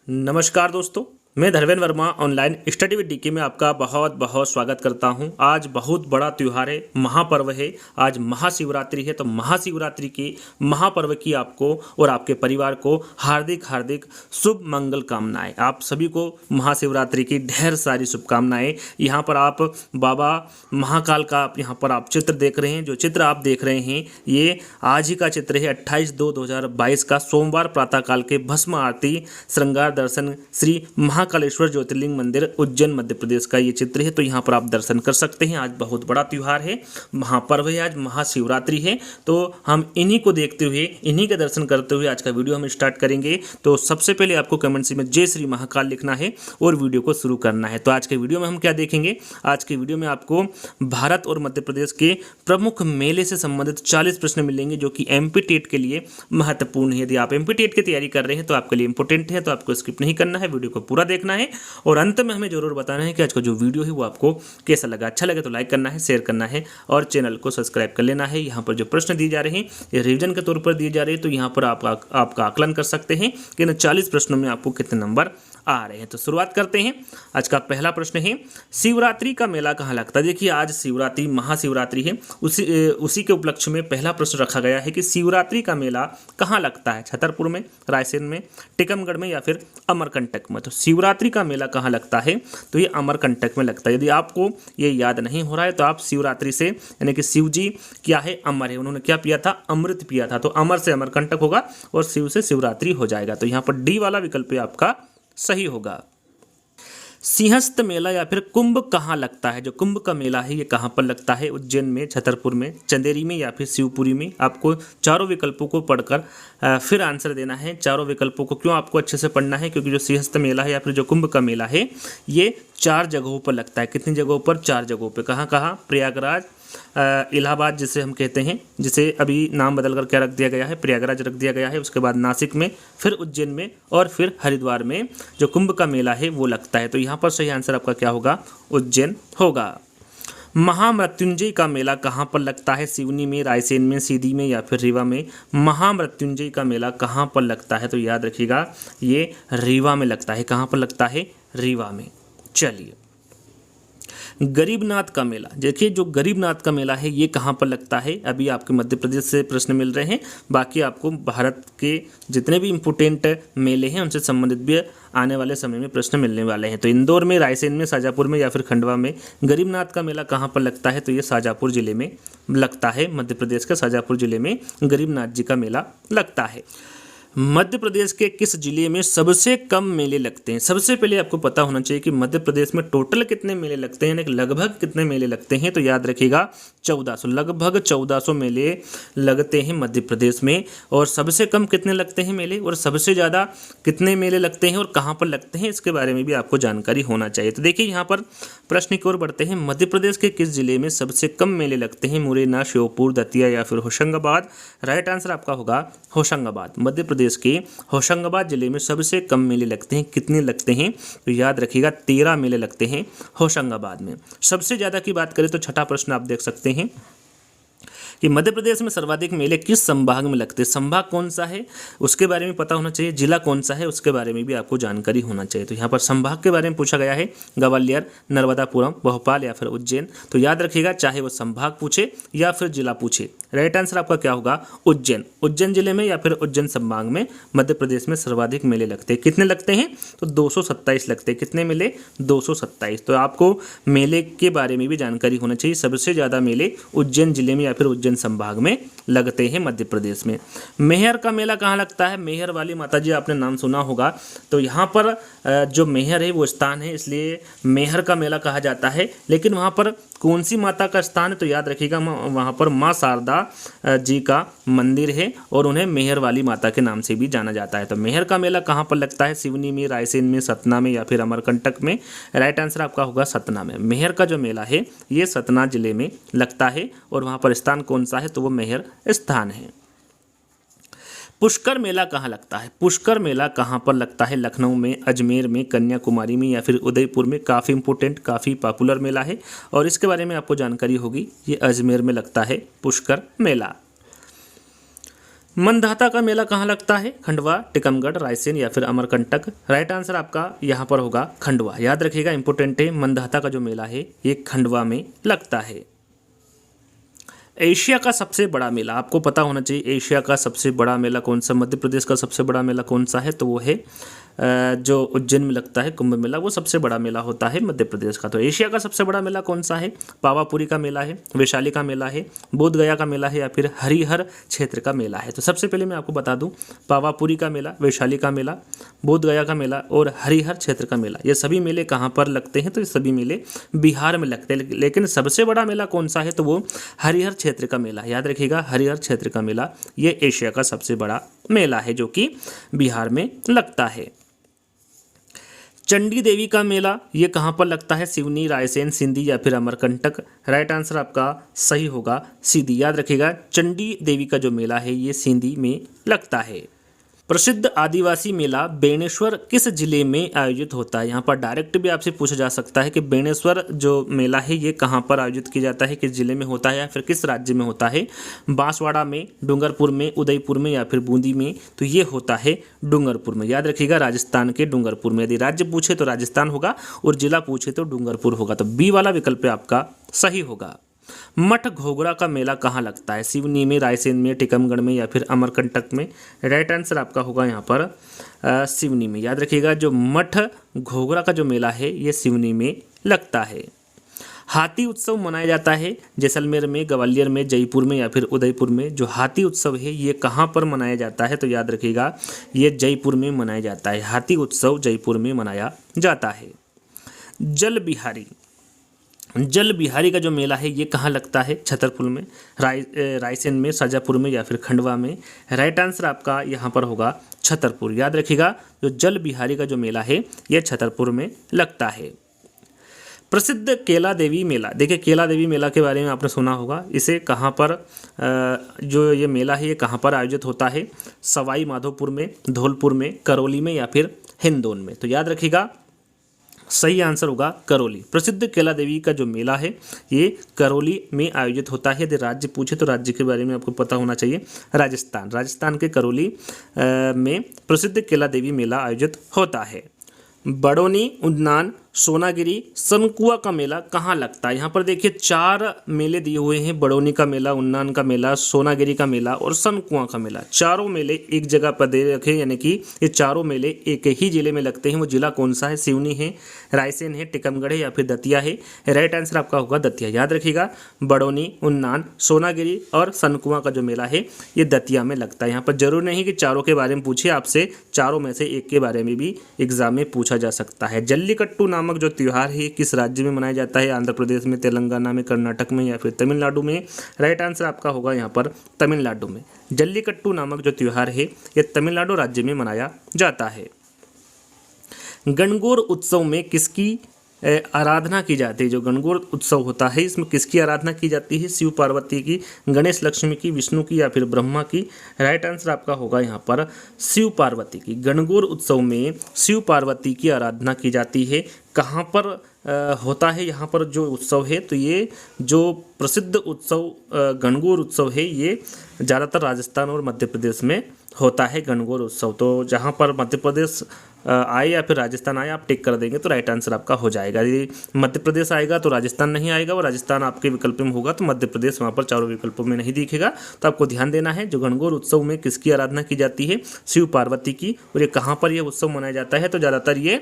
नमस्कार दोस्तों, मैं Dharmendra Verma online study with DK में आपका बहुत बहुत स्वागत करता हूं। आज बहुत बड़ा त्यौहार है, महापर्व है। आज महाशिवरात्रि है, तो महाशिवरात्रि के महापर्व की आपको और आपके परिवार को हार्दिक हार्दिक शुभ मंगल कामनाएं। आप सभी को महाशिवरात्रि की ढेर सारी शुभकामनाएं। यहाँ पर आप बाबा महाकाल का यहाँ पर आप चित्र देख रहे हैं। जो चित्र आप देख रहे हैं ये आज ही का चित्र है, 28/2/2022 का सोमवार प्रातःकाल के भस्म आरती श्रृंगार दर्शन श्री महाकालेश्वर ज्योतिर्लिंग मंदिर उज्जैन मध्य प्रदेश का ये चित्र है। तो यहाँ पर आप दर्शन कर सकते हैं। आज बहुत बड़ा त्यौहार है, महापर्व है, आज महाशिवरात्रि है। तो हम इन्हीं को देखते हुए, इन्हीं के दर्शन करते हुए आज का वीडियो हम स्टार्ट करेंगे। तो सबसे पहले आपको कमेंट्स में जय श्री महाकाल लिखना है और वीडियो को शुरू करना है। तो आज के वीडियो में हम क्या देखेंगे? आज के वीडियो में आपको भारत और मध्य प्रदेश के प्रमुख मेले से संबंधित 40 प्रश्न मिलेंगे, जो कि एमपी टेट के लिए महत्वपूर्ण है। यदि आप एमपी टेट की तैयारी कर रहे हैं तो आपके लिए इंपॉर्टेंट है, तो आपको स्किप नहीं करना है, वीडियो को पूरा देखना है और अंत में हमें जरूर बताना है कि आज का जो वीडियो है वो आपको कैसा लगा। अच्छा लगे तो लाइक करना है, शेयर करना है और चैनल को सब्सक्राइब कर लेना है। यहाँ पर जो प्रश्न दिए जा रहे हैं ये रिवीजन के तौर पर दिए जा रहे हैं, तो यहाँ पर आपका आकलन कर सकते हैं कि इन 40 प्रश्नों में आपको कितने नंबर आ रहे हैं। तो शुरुआत करते हैं। आज का पहला प्रश्न है, शिवरात्रि का मेला कहाँ लगता है? देखिए, आज शिवरात्रि महाशिवरात्रि है, उसी के उपलक्ष्य में पहला प्रश्न रखा गया है कि शिवरात्रि का मेला कहाँ लगता है? छतरपुर में, रायसेन में, टीकमगढ़ में या फिर अमरकंटक में? तो शिवरात्रि का मेला कहाँ लगता है? तो ये अमरकंटक में लगता है। यदि आपको ये याद नहीं हो रहा है तो आप शिवरात्रि से, यानी कि शिव जी क्या है? अमर है। उन्होंने क्या पिया था? अमृत पिया था। तो अमर से अमरकंटक होगा और शिव से शिवरात्रि हो जाएगा। तो यहाँ पर डी वाला विकल्प आपका सही होगा। सिंहस्थ मेला या फिर कुंभ कहाँ लगता है? जो कुंभ का मेला है ये कहाँ पर लगता है? उज्जैन में, छतरपुर में, चंदेरी में या फिर शिवपुरी में? आपको चारों विकल्पों को पढ़कर फिर आंसर देना है। चारों विकल्पों को क्यों आपको अच्छे से पढ़ना है? क्योंकि जो सिंहस्थ मेला है या फिर जो कुंभ का मेला है ये 4 जगहों पर लगता है। कितनी जगहों पर? 4 जगहों पर। कहाँ कहाँ? प्रयागराज, इलाहाबाद जिसे हम कहते हैं, जिसे अभी नाम बदल कर क्या रख दिया गया है? प्रयागराज रख दिया गया है। उसके बाद नासिक में, फिर उज्जैन में और फिर हरिद्वार में जो कुंभ का मेला है वो लगता है। तो यहाँ पर सही आंसर आपका क्या होगा? उज्जैन होगा। महामृत्युंजय का मेला कहाँ पर लगता है? सिवनी में, रायसेन में, सीधी में या फिर रीवा में? महामृत्युंजय का मेला कहाँ पर लगता है? तो याद रखिएगा ये रीवा में लगता है। कहाँ पर लगता है? रीवा में। चलिए, गरीबनाथ का मेला। देखिए, जो गरीबनाथ का मेला है ये कहाँ पर लगता है? अभी आपके मध्य प्रदेश से प्रश्न मिल रहे हैं, बाकी आपको भारत के जितने भी इम्पोर्टेंट मेले हैं उनसे संबंधित भी आने वाले समय में प्रश्न मिलने वाले हैं। तो इंदौर में, रायसेन में, शाजापुर में या फिर खंडवा में गरीबनाथ का मेला कहाँ पर लगता है? तो ये शाजापुर जिले में लगता है। मध्य प्रदेश के शाजापुर जिले में गरीबनाथ जी का मेला लगता है। मध्य प्रदेश के किस जिले में सबसे कम मेले लगते हैं? सबसे पहले आपको पता होना चाहिए कि मध्य प्रदेश में टोटल कितने मेले लगते हैं, लगभग कितने मेले लगते हैं। तो याद रखिएगा 1400, लगभग 1400 मेले लगते हैं मध्य प्रदेश में। और सबसे कम कितने लगते हैं मेले और सबसे ज़्यादा कितने मेले लगते हैं और कहाँ पर लगते हैं, इसके बारे में भी आपको जानकारी होना चाहिए। तो देखिए, यहाँ पर प्रश्न की ओर बढ़ते हैं। मध्य प्रदेश के किस जिले में सबसे कम मेले लगते हैं? मुरैना, श्योपुर, दतिया या फिर होशंगाबाद? राइट आंसर आपका होगा होशंगाबाद। मध्य प्रदेश के होशंगाबाद जिले में सबसे कम मेले लगते हैं। कितने लगते हैं? तो याद रखिएगा 13 मेले लगते हैं होशंगाबाद में। सबसे ज़्यादा की बात करें तो छठा प्रश्न आप देख सकते हैं कि मध्य प्रदेश में सर्वाधिक मेले किस संभाग में लगते हैं? संभाग कौन सा है उसके बारे में पता होना चाहिए, जिला कौन सा है उसके बारे में भी आपको जानकारी होना चाहिए। तो यहाँ पर संभाग के बारे में पूछा गया है, ग्वालियर, नर्मदापुरम, भोपाल या फिर उज्जैन। तो याद रखिएगा, चाहे वो संभाग पूछे या फिर जिला पूछे, राइट आंसर आपका क्या होगा? उज्जैन। उज्जैन जिले में या फिर उज्जैन संभाग में मध्य प्रदेश में सर्वाधिक मेले लगते हैं। कितने लगते हैं? तो 227 लगते हैं। कितने मेले? 227। तो आपको मेले के बारे में भी जानकारी होना चाहिए। सबसे ज़्यादा मेले उज्जैन जिले में या फिर उज्जैन संभाग में लगते हैं मध्य प्रदेश में। मेहर का मेला कहाँ लगता है? मेहर वाली माता जी आपने नाम सुना होगा। तो यहाँ पर जो मेहर है वो स्थान है, इसलिए मेहर का मेला कहा जाता है। लेकिन वहाँ पर कौन सी माता का स्थान है? तो याद रखिएगा वहाँ पर माँ शारदा जी का मंदिर है और उन्हें मेहर वाली माता के नाम से भी जाना जाता है। तो मेहर का मेला कहाँ पर लगता है? सिवनी में, रायसेन में, सतना में या फिर अमरकंटक में? राइट आंसर आपका होगा सतना में। मेहर का जो मेला है ये सतना जिले में लगता है और वहाँ पर स्थान कौन सा है? तो वो मेहर स्थान है। पुष्कर मेला कहाँ लगता है? पुष्कर मेला कहाँ पर लगता है? लखनऊ में, अजमेर में, कन्याकुमारी में या फिर उदयपुर में? काफ़ी इंपॉर्टेंट, काफ़ी पॉपुलर मेला है और इसके बारे में आपको जानकारी होगी। ये अजमेर में लगता है पुष्कर मेला। मनधाता का मेला कहाँ लगता है? खंडवा, टीकमगढ़, रायसेन या फिर अमरकंटक। राइट आंसर आपका यहाँ पर होगा खंडवा। याद रखिएगा, इंपॉर्टेंट है, मनधाता का जो मेला है ये खंडवा में लगता है। एशिया का सबसे बड़ा मेला आपको पता होना चाहिए। एशिया का सबसे बड़ा मेला कौन सा? मध्य प्रदेश का सबसे बड़ा मेला कौन सा है? तो वो है जो उज्जैन में लगता है कुंभ मेला, वो सबसे बड़ा मेला होता है मध्य प्रदेश का। तो एशिया का सबसे बड़ा मेला कौन सा है? पावापुरी का मेला है, वैशाली का मेला है, बोध गया का मेला है या फिर हरिहर क्षेत्र का मेला है। तो सबसे पहले मैं आपको बता दूं, पावापुरी का मेला, वैशाली का मेला, बोध गया का मेला और हरिहर क्षेत्र का मेला, ये सभी मेले कहाँ पर लगते हैं? तो ये सभी मेले बिहार में लगते हैं। लेकिन सबसे बड़ा मेला कौन सा है? तो वो हरिहर क्षेत्र का मेला। याद रखिएगा, हरिहर क्षेत्र का मेला ये एशिया का सबसे बड़ा मेला है जो कि बिहार में लगता है। चंडी देवी का मेला ये कहाँ पर लगता है? सिवनी, रायसेन, सिंधी या फिर अमरकंटक। राइट आंसर आपका सही होगा सिंधी। याद रखिएगा, चंडी देवी का जो मेला है ये सिंधी में लगता है। प्रसिद्ध आदिवासी मेला बेणेश्वर किस जिले में आयोजित होता है? यहाँ पर डायरेक्ट भी आपसे पूछा जा सकता है कि बेणेश्वर जो मेला है ये कहाँ पर आयोजित किया जाता है, किस जिले में होता है या फिर किस राज्य में होता है? बांसवाड़ा में, डूंगरपुर में, उदयपुर में या फिर बूंदी में? तो ये होता है डूंगरपुर में। याद रखिएगा, राजस्थान के डूंगरपुर में। यदि राज्य पूछे तो राजस्थान होगा और जिला पूछे तो डूंगरपुर होगा। तो बी वाला विकल्प आपका सही होगा। मठ घोघरा का मेला कहाँ लगता है? सिवनी में, रायसेन में, टीकमगढ़ में या फिर अमरकंटक में? राइट आंसर आपका होगा यहाँ पर सिवनी में। याद रखिएगा, जो मठ घोघरा का जो मेला है ये सिवनी में लगता है। हाथी उत्सव मनाया जाता है जैसलमेर में, ग्वालियर में, जयपुर में या फिर उदयपुर में? जो हाथी उत्सव है ये कहाँ पर मनाया जाता है? तो याद रखिएगा, ये जयपुर में मनाया जाता है। हाथी उत्सव जयपुर में मनाया जाता है। जल बिहारी का जो मेला है ये कहाँ लगता है? छतरपुर में, रायसेन में, शाजापुर में या फिर खंडवा में? राइट आंसर आपका यहाँ पर होगा छतरपुर। याद रखिएगा, जो जल बिहारी का जो मेला है ये छतरपुर में लगता है। प्रसिद्ध केला देवी मेला, देखिए केला देवी मेला के बारे में आपने सुना होगा। इसे कहाँ पर जो ये मेला है ये कहाँ पर आयोजित होता है? सवाई माधोपुर में, धौलपुर में, करौली में या फिर हिंदौन में? तो याद रखिएगा, सही आंसर होगा करौली। प्रसिद्ध केला देवी का जो मेला है ये करौली में आयोजित होता है। यदि राज्य पूछे तो राज्य के बारे में आपको पता होना चाहिए, राजस्थान के करौली में प्रसिद्ध केला देवी मेला आयोजित होता है। बड़ौनी, उन्नान, सोनागिरी, सनकुआ का मेला कहाँ लगता है? यहाँ पर देखिए 4 मेले दिए हुए हैं, बड़ौनी का मेला, उन्नान का मेला, सोनागिरी का मेला और सनकुआ का मेला। चारों मेले एक जगह पर दे रखे, यानी कि ये चारों मेले एक ही जिले में लगते हैं। वो जिला कौन सा है? सिवनी है, रायसेन है, टीकमगढ़ है या फिर दतिया है? राइट आंसर आपका होगा दतिया। याद रखिएगा, बड़ौनी, उन्नान, सोनागिरी और सनकुआ का जो मेला है ये दतिया में लगता है। यहाँ पर जरूर नहीं कि चारों के बारे में पूछे आपसे, चारों में से एक के बारे में भी एग्जाम में पूछा जा सकता है। जल्लीकट्टू नामक जो त्यौहार है किस राज्य में मनाया जाता है? आंध्र प्रदेश में, तेलंगाना में, कर्नाटक में या फिर तमिलनाडु में? राइट आंसर आपका होगा यहाँ पर तमिलनाडु में। जल्लीकट्टू नामक जो त्यौहार है ये तमिलनाडु राज्य में मनाया जाता है। गणगौर उत्सव में किसकी आराधना की जाती है? जो गणगौर उत्सव होता है इसमें किसकी आराधना की जाती है? शिव पार्वती की, गणेश लक्ष्मी की, विष्णु की या फिर ब्रह्मा की? राइट आंसर आपका होगा यहाँ पर शिव पार्वती की। गणगौर उत्सव में शिव पार्वती की आराधना की जाती है। कहाँ पर होता है यहाँ पर जो उत्सव है? तो ये जो प्रसिद्ध उत्सव गणगौर उत्सव है ये ज़्यादातर राजस्थान और मध्य प्रदेश में होता है गणगौर उत्सव। तो जहाँ पर मध्य प्रदेश आए या फिर राजस्थान आए आप टिक कर देंगे तो राइट आंसर आपका हो जाएगा। यदि मध्य प्रदेश आएगा तो राजस्थान नहीं आएगा और राजस्थान आपके विकल्प में होगा तो मध्य प्रदेश वहाँ पर चारों विकल्पों में नहीं दिखेगा। तो आपको ध्यान देना है, जो गणगौर उत्सव में किसकी आराधना की जाती है? शिव पार्वती की। और ये कहाँ पर यह उत्सव मनाया जाता है? तो ज़्यादातर ये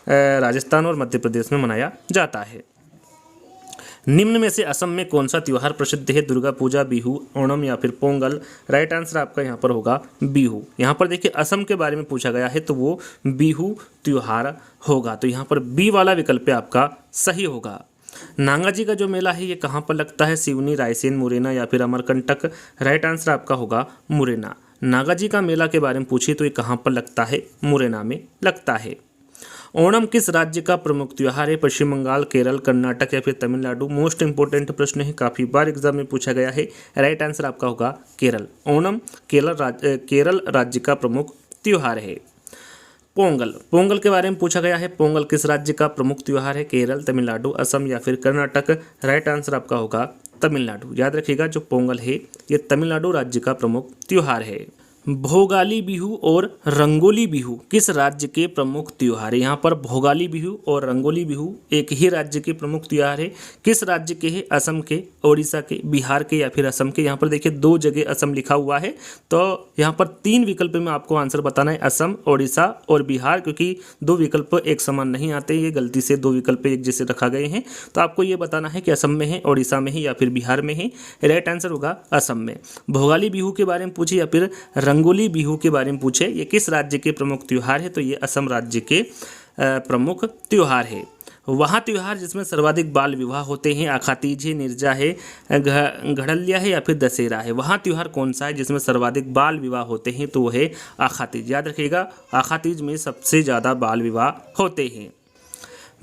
राजस्थान और मध्य प्रदेश में मनाया जाता है। निम्न में से असम में कौन सा त्यौहार प्रसिद्ध है? दुर्गा पूजा, बिहू, ओणम या फिर पोंगल? राइट आंसर आपका यहाँ पर होगा बिहू। यहाँ पर देखिए असम के बारे में पूछा गया है तो वो बिहू त्यौहार होगा। तो यहाँ पर बी वाला विकल्प आपका सही होगा। नांगा जी का जो मेला है ये कहाँ पर लगता है? सिवनी, रायसेन, मुरैना या फिर अमरकंटक? राइट आंसर आपका होगा मुरैना। नागा जी का मेला के बारे में पूछिए तो ये कहाँ पर लगता है? मुरैना में लगता है। ओणम किस राज्य का प्रमुख त्यौहार है? पश्चिम बंगाल, केरल, कर्नाटक या फिर तमिलनाडु? मोस्ट इंपोर्टेंट प्रश्न है, काफ़ी बार एग्जाम में पूछा गया है। राइट आंसर आपका होगा केरल। ओणम केरल राज्य का प्रमुख त्यौहार है। पोंगल के बारे में पूछा गया है, पोंगल किस राज्य का प्रमुख त्यौहार है? केरल, तमिलनाडु, असम या फिर कर्नाटक? राइट आंसर आपका होगा तमिलनाडु। याद रखिएगा, जो पोंगल है ये तमिलनाडु राज्य का प्रमुख त्यौहार है। भोगाली बिहू और रंगोली बिहू किस राज्य के प्रमुख त्योहार है? यहाँ पर भोगाली बिहू और रंगोली बिहू एक ही राज्य के प्रमुख त्योहार है। किस राज्य के हैं? असम के, ओडिशा के, बिहार के या फिर असम के। यहाँ पर देखिए 2 जगह असम लिखा हुआ है, तो यहाँ पर 3 विकल्प में आपको आंसर बताना है, असम, ओडिशा और बिहार, क्योंकि 2 विकल्प एक समान नहीं आते, ये गलती से 2 विकल्प एक जैसे रखा गए हैं। तो आपको ये बताना है कि असम में है, ओडिशा में है या फिर बिहार में है। राइट आंसर होगा असम में। भोगाली बिहू के बारे में पूछे या फिर रंगोली बिहू के बारे में पूछे, ये किस राज्य के प्रमुख त्योहार है? तो ये असम राज्य के प्रमुख त्योहार है। वहाँ त्योहार जिसमें सर्वाधिक बाल विवाह होते हैं, आखातीज है, निर्जा है, घड़लिया है या फिर दशहरा है। वहाँ त्योहार कौन सा है जिसमें सर्वाधिक बाल विवाह होते हैं? तो वो है आखातीज। याद रखिएगा, आखातीज में सबसे ज़्यादा बाल विवाह होते हैं।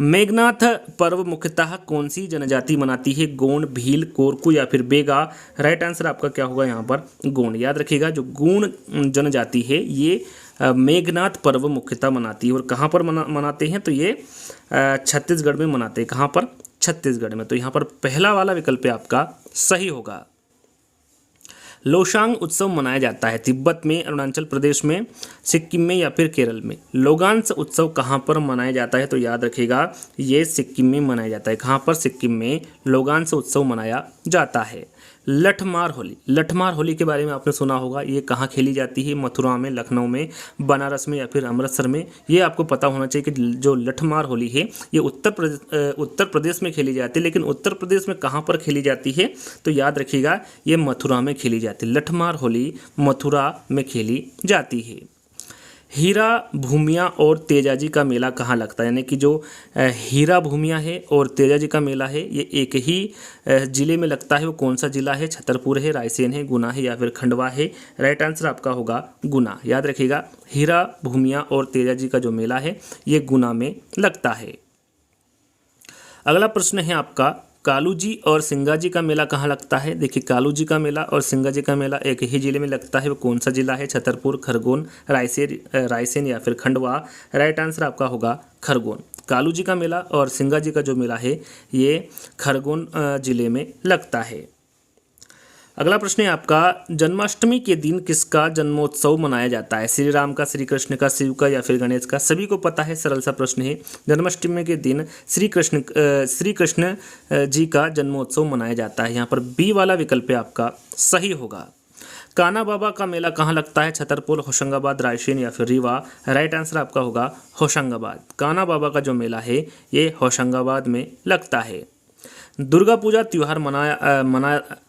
मेघनाथ पर्व मुख्यतः कौन सी जनजाति मनाती है? गोंड, भील, कोरकू या फिर बेगा। राइट आंसर आपका क्या होगा यहाँ पर? गोंड। याद रखिएगा, जो गोंड जनजाति है ये मेघनाथ पर्व मुख्यतः मनाती है। और कहाँ पर मनाते हैं? तो ये छत्तीसगढ़ में मनाते हैं। कहाँ पर? छत्तीसगढ़ में। तो यहाँ पर पहला वाला विकल्प आपका सही होगा। लोसांग उत्सव मनाया जाता है तिब्बत में, अरुणाचल प्रदेश में, सिक्किम में या फिर केरल में। लोगांस उत्सव कहाँ पर मनाया जाता है? तो याद रखिएगा, ये सिक्किम में मनाया जाता है। कहाँ पर? सिक्किम में लोगांस उत्सव मनाया जाता है। लठमार होली, लठमार होली के बारे में आपने सुना होगा। ये कहाँ खेली जाती है? मथुरा में, लखनऊ में, बनारस में या फिर अमृतसर में। ये आपको पता होना चाहिए कि जो लठमार होली है ये उत्तर प्रदेश में खेली जाती है। लेकिन उत्तर प्रदेश में कहाँ पर खेली जाती है? तो याद रखिएगा, ये मथुरा में खेली जाती है। लठमार होली मथुरा में खेली जाती है। हीरा भूमिया और तेजाजी का मेला कहाँ लगता है? यानी कि जो हीरा भूमिया है और तेजाजी का मेला है ये एक ही ज़िले में लगता है। वो कौन सा ज़िला है? छतरपुर है, रायसेन है, गुना है या फिर खंडवा है। राइट आंसर आपका होगा गुना। याद रखिएगा, हीरा भूमिया और तेजाजी का जो मेला है ये गुना में लगता है। अगला प्रश्न है आपका, कालूजी और सिंगाजी का मेला कहाँ लगता है? देखिए, कालूजी का मेला और सिंगाजी का मेला एक ही जिले में लगता है। वो कौन सा जिला है? छतरपुर, खरगोन, रायसेन या फिर खंडवा। राइट आंसर आपका होगा खरगोन। कालूजी का मेला और सिंगाजी का जो मेला है ये खरगोन जिले में लगता है। अगला प्रश्न है आपका, जन्माष्टमी के दिन किसका जन्मोत्सव मनाया जाता है? श्री राम का, श्री कृष्ण का, शिव का या फिर गणेश का? सभी को पता है, सरल सा प्रश्न है। जन्माष्टमी के दिन श्री कृष्ण जी का जन्मोत्सव मनाया जाता है। यहाँ पर बी वाला विकल्प आपका सही होगा। कान्हा बाबा का मेला कहाँ लगता है? छतरपुर, होशंगाबाद, रायसेन या फिर रीवा। राइट आंसर आपका होगा होशंगाबाद। कान्हा बाबा का जो मेला है ये होशंगाबाद में लगता है। दुर्गा पूजा त्यौहार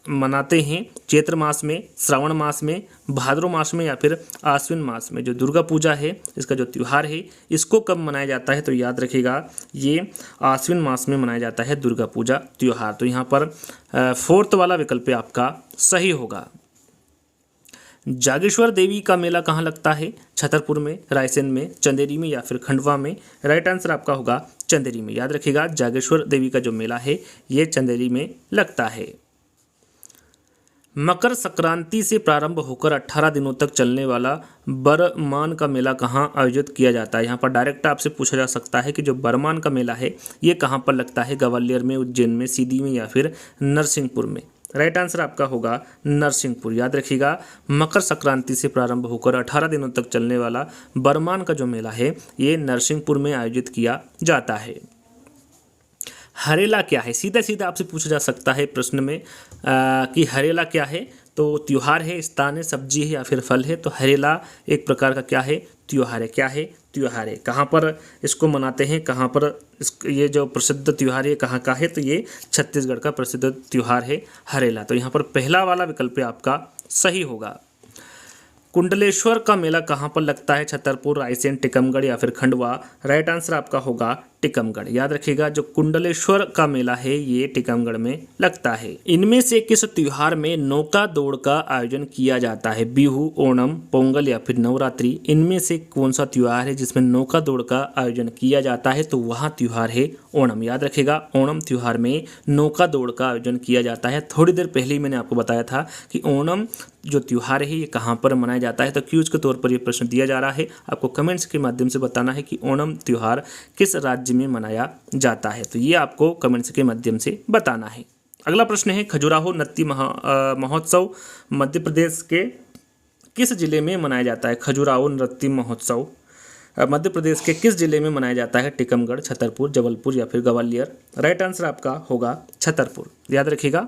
मनाते हैं चैत्र मास में, श्रावण मास में, भाद्रो मास में या फिर आश्विन मास में। जो दुर्गा पूजा है इसका जो त्यौहार है इसको कब मनाया जाता है? तो याद रखिएगा, ये आश्विन मास में मनाया जाता है दुर्गा पूजा त्यौहार। तो यहाँ पर 4th वाला विकल्प आपका सही होगा। जागेश्वर देवी का मेला कहाँ लगता है? छतरपुर में, रायसेन में, चंदेरी में या फिर खंडवा में। राइट आंसर आपका होगा चंदेरी में। याद रखिएगा, जागेश्वर देवी का जो मेला है ये चंदेरी में लगता है। मकर संक्रांति से प्रारंभ होकर 18 दिनों तक चलने वाला बरमान का मेला कहाँ आयोजित किया जाता है? यहाँ पर डायरेक्ट आपसे पूछा जा सकता है कि जो बरमान का मेला है ये कहाँ पर लगता है? ग्वालियर में, उज्जैन में, सीधी में या फिर नरसिंहपुर में। राइट आंसर आपका होगा नरसिंहपुर। याद रखिएगा, मकर संक्रांति से प्रारंभ होकर 18 दिनों तक चलने वाला बरमान का जो मेला है ये नरसिंहपुर में आयोजित किया जाता है। हरेला क्या है? सीधा सीधा आपसे पूछा जा सकता है प्रश्न में कि हरेला क्या है? तो त्योहार है, स्थान है, सब्जी है या फिर फल है। तो हरेला एक प्रकार का क्या है? त्योहार है। क्या है? त्योहार है। कहाँ पर इसको मनाते हैं? कहाँ पर ये जो प्रसिद्ध त्योहार है कहाँ का है? तो ये छत्तीसगढ़ का प्रसिद्ध त्योहार है हरेला। तो यहाँ पर पहला वाला विकल्प आपका सही होगा। कुंडलेश्वर का मेला कहाँ पर लगता है? छतरपुर, रायसेन, टीकमगढ़ या फिर खंडवा। राइट आंसर आपका होगा टीकमगढ़। याद रखिएगा, जो कुंडलेश्वर का मेला है ये टीकमगढ़ में लगता है। इनमें से किस त्योहार में नौका दौड़ का आयोजन किया जाता है? बिहू, ओणम, पोंगल या फिर नवरात्रि। इनमें से कौन सा त्योहार है जिसमें नौका दौड़ का आयोजन किया जाता है? तो वह त्योहार है ओणम। याद रखिएगा, ओणम त्योहार में नौका दौड़ का आयोजन किया जाता है। थोड़ी देर पहले ही मैंने आपको बताया था कि ओणम जो त्योहार है ये कहाँ पर मनाया जाता है। तो क्यूज के तौर पर ये प्रश्न दिया जा रहा है, आपको कमेंट्स के माध्यम से बताना है कि ओणम त्योहार किस राज्य में मनाया जाता है। तो ये आपको कमेंट्स के माध्यम से बताना है। अगला प्रश्न है, खजुराहो नृत्य महोत्सव मध्य प्रदेश के किस जिले में मनाया जाता है खजुराहो नृत्य महोत्सव? मध्य प्रदेश के किस जिले में मनाया जाता है टीकमगढ़, छतरपुर, जबलपुर या फिर ग्वालियर? राइट आंसर आपका होगा छतरपुर। याद रखिएगा,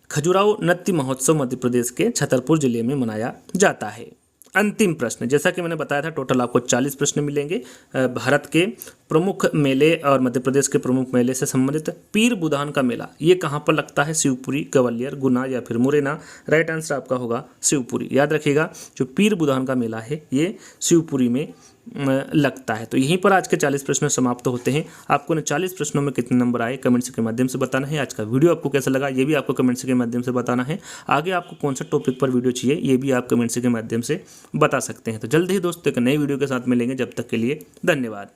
खजुराहो नृत्य महोत्सव मध्य प्रदेश के छतरपुर जिले में मनाया जाता है। अंतिम प्रश्न, जैसा कि मैंने बताया था टोटल आपको 40 प्रश्न मिलेंगे। भारत के प्रमुख मेले और मध्य प्रदेश के प्रमुख मेले से संबंधित पीर बुधान का मेला ये कहाँ पर लगता है? शिवपुरी, ग्वालियर, गुना या फिर मुरैना? राइट आंसर आपका होगा शिवपुरी। याद रखिएगा, जो पीर बुधान का मेला है ये शिवपुरी में लगता है। तो यहीं पर आज के 40 प्रश्न समाप्त होते हैं। आपको इन 40 प्रश्नों में कितने नंबर आए कमेंट्स के माध्यम से बताना है। आज का वीडियो आपको कैसा लगा ये भी आपको कमेंट्स के माध्यम से बताना है। आगे आपको कौन सा टॉपिक पर वीडियो चाहिए ये भी आप कमेंट्स के माध्यम से बता सकते हैं। तो जल्द ही दोस्तों एक नई वीडियो के साथ मिलेंगे, जब तक के लिए धन्यवाद।